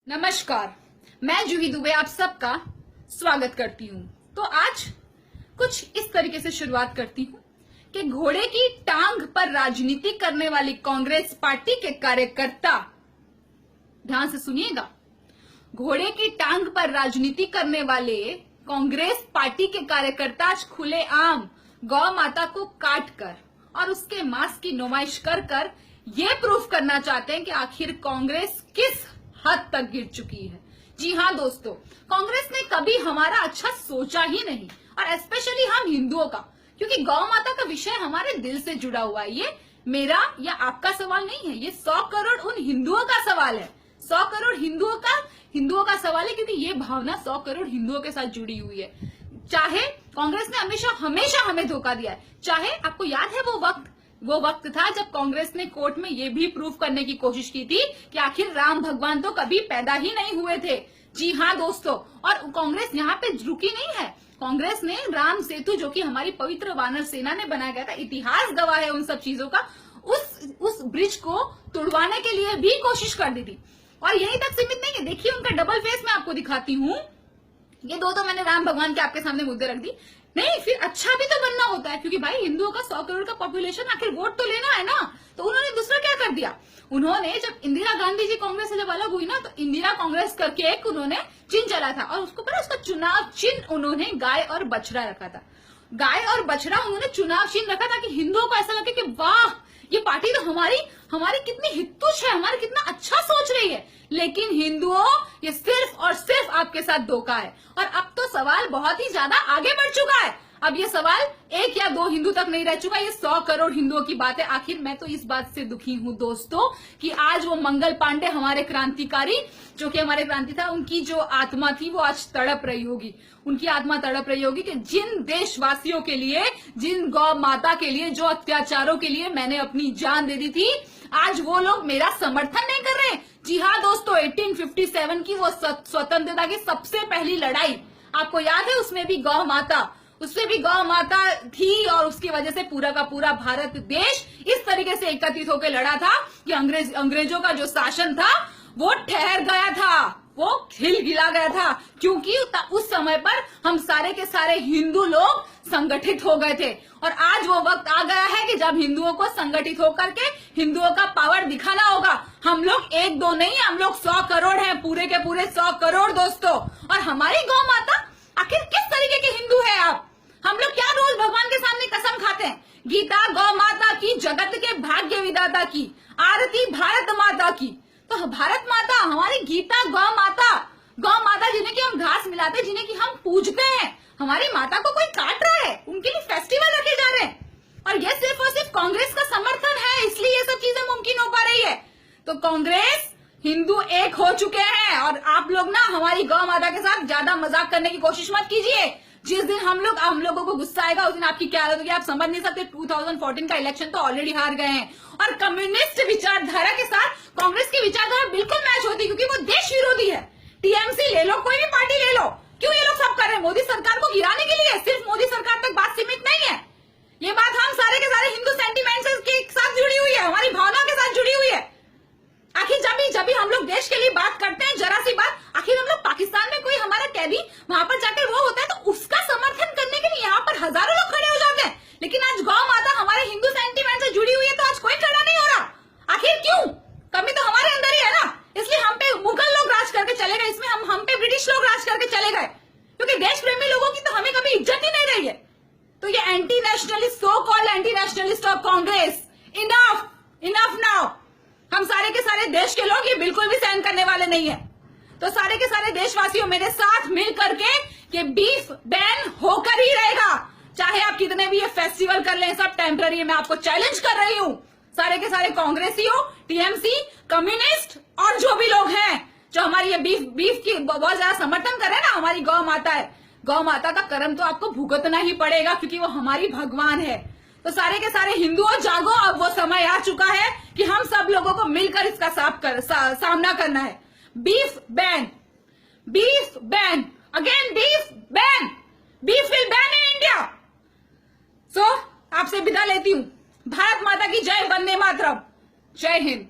नमस्कार, मैं जूही दुबे आप सबका स्वागत करती हूँ। तो आज कुछ इस तरीके से शुरुआत करती हूँ कि घोड़े की टांग पर राजनीति करने वाली कांग्रेस पार्टी के कार्यकर्ता, ध्यान से सुनिएगा, घोड़े की टांग पर राजनीति करने वाले कांग्रेस पार्टी के कार्यकर्ता आज खुलेआम गौ माता को काट कर और उसके मांस की नुमाइश कर ये प्रूफ करना चाहते हैं कि आखिर कांग्रेस किस हद तक गिर चुकी है। जी हाँ दोस्तों, कांग्रेस ने कभी हमारा अच्छा सोचा ही नहीं, और स्पेशली हम हिंदुओं का, क्योंकि गौ माता का विषय हमारे दिल से जुड़ा हुआ है। ये मेरा या आपका सवाल नहीं है, ये 100 करोड़ उन हिंदुओं का सवाल है। 100 करोड़ हिंदुओं का सवाल है, क्योंकि ये भावना 100 करोड़ हिंदुओं के साथ जुड़ी हुई है। चाहे कांग्रेस ने हमेशा हमें धोखा दिया है, चाहे आपको याद है वो वक्त था जब कांग्रेस ने कोर्ट में ये भी प्रूफ करने की कोशिश की थी कि आखिर राम भगवान तो कभी पैदा ही नहीं हुए थे। जी हाँ दोस्तों, और कांग्रेस यहाँ पे रुकी नहीं है। कांग्रेस ने राम सेतु, जो कि हमारी पवित्र वानर सेना ने बनाया गया था, इतिहास गवाह है उन सब चीजों का, उस ब्रिज को तोड़वाने के लिए भी कोशिश कर दी थी। और यहीं तक सीमित नहीं है, देखिए उनका डबल फेस मैं आपको दिखाती हूँ। ये दो तो मैंने राम भगवान के आपके सामने मुद्दे रख दी। नहीं, फिर अच्छा भी तो बनना होता है, क्योंकि भाई हिंदुओं का 100 करोड़ का पॉपुलेशन, आखिर वोट तो लेना है ना। तो उन्होंने दूसरा क्या कर दिया, उन्होंने जब इंदिरा गांधी जी कांग्रेस से जब अलग हुई ना, तो इंदिरा कांग्रेस करके एक उन्होंने चिन्ह चला था, और उसको पर उसका चुनाव चिन्ह उन्होंने गाय और बछड़ा रखा था। गाय और बछड़ा उन्होंने चुनाव चिन्ह रखा था कि हिंदुओं को ऐसा लगे कि वाह, ये पार्टी तो हमारी कितनी हितुष है, हमारा कितना अच्छा सोच रही है। लेकिन हिंदुओं, ये सिर्फ और सिर्फ आपके साथ धोखा है। और अब तो सवाल बहुत ही ज्यादा आगे बढ़ चुका है। अब ये सवाल एक या दो हिंदू तक नहीं रह चुका, ये 100 करोड़ हिंदुओं की बात है। आखिर मैं तो इस बात से दुखी हूं दोस्तों कि आज वो मंगल पांडे, हमारे क्रांतिकारी, जो कि हमारे क्रांति था, उनकी जो आत्मा थी वो आज तड़प रही होगी। उनकी आत्मा तड़प रही होगी कि जिन देशवासियों के लिए, जिन गौ माता के लिए, जो अत्याचारों के लिए मैंने अपनी जान दे दी थी, आज वो लोग मेरा समर्थन नहीं कर रहे। जी हाँ दोस्तों, 1857 की वो स्वतंत्रता की सबसे पहली लड़ाई, आपको याद है, उसमें भी गौ माता थी, और उसकी वजह से पूरा का पूरा भारत देश इस तरीके से एकत्रित होकर लड़ा था कि अंग्रेजों का जो शासन था वो ठहर गया था, वो हिला गया था, क्योंकि उस समय पर हम सारे के सारे हिंदू लोग संगठित हो गए थे। और आज वो वक्त आ गया है कि जब हिंदुओं को संगठित होकर के हिंदुओं का पावर दिखाना होगा। हम लोग एक दो नहीं, हम लोग 100 करोड़ हैं, पूरे के पूरे 100 करोड़ दोस्तों। और हमारी गौ माता, आखिर किस तरीके के हिंदू है आप? हम लोग क्या रोज भगवान के सामने कसम खाते हैं, गीता गौ माता की, जगत के भाग्य विधाता की, आरती भारत माता की। तो भारत माता, हमारी गीता गौ माता जिन्हें कि हम घास मिलाते हैं, जिन्हें कि हम पूजते हैं, हमारी माता को कोई काट रहा है, उनके लिए फेस्टिवल रखे जा रहे हैं, और ये सिर्फ और सिर्फ कांग्रेस का समर्थन है, इसलिए ये सब चीजें मुमकिन हो पा रही है। तो कांग्रेस, हिंदू एक हो चुके हैं, और आप लोग ना हमारी गौ माता के साथ ज्यादा मजाक करने की कोशिश मत कीजिए। जिस दिन हम लोगों को गुस्सा आएगा, उस दिन आपकी क्या हालत होगी आप समझ नहीं सकते। 2014 का इलेक्शन तो ऑलरेडी हार गए हैं, और कम्युनिस्ट विचारधारा के साथ कांग्रेस की विचारधारा बिल्कुल मैच होती, क्योंकि वो देश विरोधी है। टीएमसी ले लो, कोई भी पार्टी ले लो, क्यों ये लोग सब कर रहे हैं? मोदी सरकार को गिराने के लिए। सिर्फ मोदी सरकार तक बात सीमित नहीं है, ये बात हम सारे के सारे हिंदू सेंटिमेंट्स के साथ जुड़ी हुई है, हमारी भावना के साथ जुड़ी हुई है। आखिर जब भी हम लोग देश के लिए बात करते हैं, जरा सी बात, आखिर हम लोग पाकिस्तान में कोई हमारा कैदी वहां पर जाकर वो होता है, तो उसका समर्थन करने के लिए यहाँ पर हजारों लोग खड़े हो जाते हैं। लेकिन आज गौ माता हमारे हिंदू सेंटिमेंट से जुड़ी हुई है, तो आज कोई खड़ा नहीं हो रहा। आखिर क्यों? कमी तो हमारे अंदर ही है ना। इसलिए हम पे मुगल लोग राज करके चले गए, इसमें हम पे ब्रिटिश लोग राज करके चले गए, क्योंकि देश प्रेमी लोगों की तो हमें कभी इज्जत ही नहीं रही है। तो ये anti nationalist, so called anti nationalist of Congress, enough now. हम सारे के सारे देश के लोग ये बिल्कुल भी सहन करने वाले नहीं है। तो सारे के सारे देशवासियों मेरे साथ मिल करके ये बीफ बैन होकर ही रहेगा, चाहे आप कितने भी ये फेस्टिवल कर लें, सब टेम्पररी है। मैं आपको चैलेंज कर रही हूँ, सारे के सारे कांग्रेसी हो, टीएमसी, कम्युनिस्ट, और जो भी लोग हैं जो हमारी ये बीफ की बहुत ज्यादा समर्थन कर रहे हैं ना, हमारी गौ माता है, गौ माता का कर्म तो आपको भुगतना ही पड़ेगा, क्योंकि वो हमारी भगवान है। तो सारे के सारे हिंदुओं जागो, अब वो समय आ चुका है कि हम सब लोगों को मिलकर इसका सामना करना है। Beef ban, again beef ban, beef will ban in India. So आपसे विदा लेती हूं। भारत माता की जय, वंदे मातरम, जय हिंद।